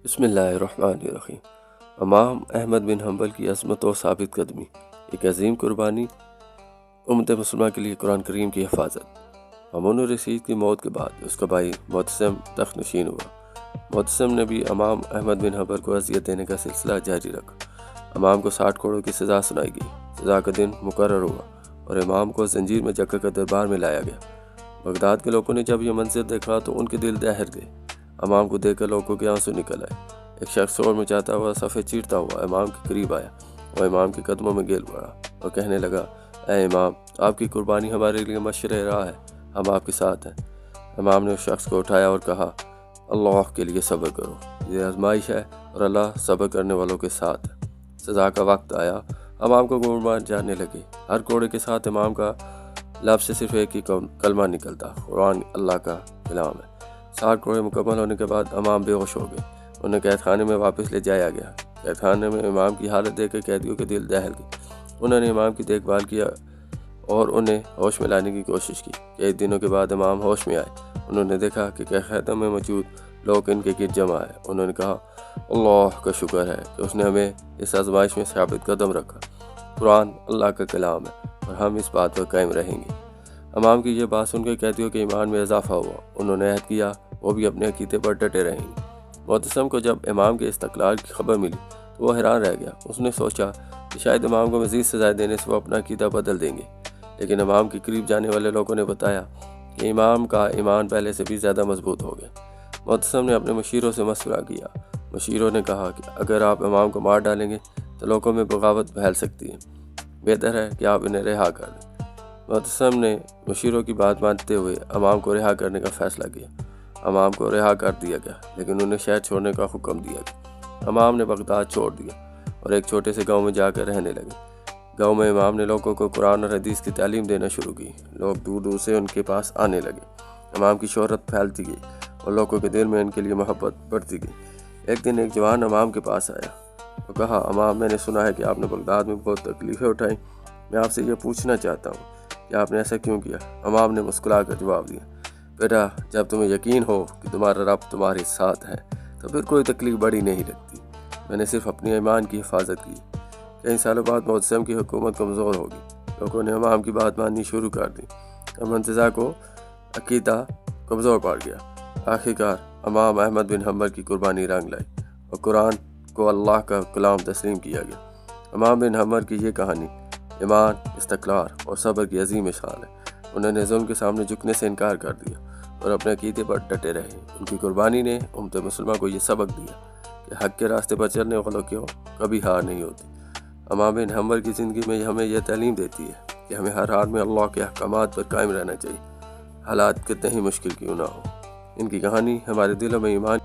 بسم اللہ الرحمن الرحیم۔ امام احمد بن حنبل کی عظمت و ثابت قدمی، ایک عظیم قربانی امت مسلمہ کے لیے قرآن کریم کی حفاظت۔ مامون الرشید کی موت کے بعد اس کا بھائی معتصم تخت نشین ہوا۔ معتصم نے بھی امام احمد بن حنبل کو اذیت دینے کا سلسلہ جاری رکھا۔ امام کو 60 کوڑوں کی سزا سنائی گئی۔ سزا کا دن مقرر ہوا اور امام کو زنجیر میں جکڑ کر دربار میں لایا گیا۔ بغداد کے لوگوں نے جب یہ منظر دیکھا تو ان کے دل دہر گئے۔ امام کو دیکھ کر لوگوں کے آنسو نکل آئے۔ ایک شخص شور مچاتا ہوا صفحے چیرتا ہوا امام کے قریب آیا اور امام کے قدموں میں گر پڑا اور کہنے لگا، اے امام، آپ کی قربانی ہمارے لیے مشرع راہ ہے، ہم آپ کے ساتھ ہیں۔ امام نے اس شخص کو اٹھایا اور کہا، اللہ کے لیے صبر کرو، یہ آزمائش ہے اور اللہ صبر کرنے والوں کے ساتھ ہے۔ سزا کا وقت آیا، امام کو قربان جانے لگے۔ ہر کوڑے کے ساتھ امام کا لب سے صرف ایک ہی کلمہ نکلتا، قرآن اللہ کا کلام ہے۔ 60 کوڑے مکمل ہونے کے بعد امام بے ہوش ہو گئے۔ انہیں قید خانے میں واپس لے جایا گیا۔ قید خانے میں امام کی حالت دیکھ کر قیدیوں کے دل دہل گئے۔ انہوں نے امام کی دیکھ بھال کیا اور انہیں ہوش میں لانے کی کوشش کی۔ کئی دنوں کے بعد امام ہوش میں آئے۔ انہوں نے دیکھا کہ قید خانے میں موجود لوگ ان کے گرد جمع ہیں۔ انہوں نے کہا، اللہ کا شکر ہے کہ اس نے ہمیں اس آزمائش میں ثابت قدم رکھا۔ قرآن اللہ کا کلام ہے اور ہم اس بات پر قائم رہیں گے۔ امام کی یہ بات سن کر قیدیوں کے ایمان میں اضافہ ہوا۔ انہوں نے عہد کیا وہ بھی اپنے عقیدے پر ڈٹے رہیں گے۔ معتصم کو جب امام کے استقلال کی خبر ملی تو وہ حیران رہ گیا۔ اس نے سوچا کہ شاید امام کو مزید سزائیں دینے سے وہ اپنا عقیدہ بدل دیں گے، لیکن امام کے قریب جانے والے لوگوں نے بتایا کہ امام کا ایمان پہلے سے بھی زیادہ مضبوط ہو گیا۔ معتصم نے اپنے مشیروں سے مشورہ کیا۔ مشیروں نے کہا کہ اگر آپ امام کو مار ڈالیں گے تو لوگوں میں بغاوت پھیل سکتی ہے، بہتر ہے کہ آپ انہیں رہا کر دیں۔ معتصم نے مشیروں کی بات مانتے ہوئے امام کو رہا کرنے کا فیصلہ کیا۔ امام کو رہا کر دیا گیا، لیکن انہیں شہر چھوڑنے کا حکم دیا گیا۔ امام نے بغداد چھوڑ دیا اور ایک چھوٹے سے گاؤں میں جا کر رہنے لگے۔ گاؤں میں امام نے لوگوں کو قرآن اور حدیث کی تعلیم دینا شروع کی۔ لوگ دور دور سے ان کے پاس آنے لگے۔ امام کی شہرت پھیلتی گئی اور لوگوں کے دل میں ان کے لیے محبت بڑھتی گئی۔ ایک دن ایک جوان امام کے پاس آیا اور کہا، امام، میں نے سنا ہے کہ آپ نے بغداد میں بہت تکلیفیں اٹھائیں، میں آپ سے یہ پوچھنا چاہتا ہوں کہ آپ نے ایسا کیوں کیا؟ امام نے مسکرا کر جواب دیا، بیٹا، جب تمہیں یقین ہو کہ تمہارا رب تمہارے ساتھ ہے تو پھر کوئی تکلیف بڑی نہیں لگتی۔ میں نے صرف اپنے ایمان کی حفاظت کی۔ کئی سالوں بعد معتصم کی حکومت کمزور ہوگی۔ لوگوں نے امام کی بات ماننی شروع کر دی۔ منتظر کو عقیدہ کمزور پڑ گیا۔ آخرکار امام احمد بن حنبل کی قربانی رنگ لائی اور قرآن کو اللہ کا کلام تسلیم کیا گیا۔ امام بن حنبل کی یہ کہانی ایمان، استقلال اور صبر کی عظیم مثال ہے۔ انہوں نے ظلم کے سامنے جھکنے سے انکار کر دیا اور اپنے عقیدے پر ڈٹے رہے۔ ان کی قربانی نے امت مسلمہ کو یہ سبق دیا کہ حق کے راستے پر چلنے والوں کی کبھی ہار نہیں ہوتی۔ امام بن حنبل کی زندگی میں ہمیں یہ تعلیم دیتی ہے کہ ہمیں ہر حال میں اللہ کے احکامات پر قائم رہنا چاہیے، حالات کتنے ہی مشکل کیوں نہ ہو۔ ان کی کہانی ہمارے دلوں میں ایمان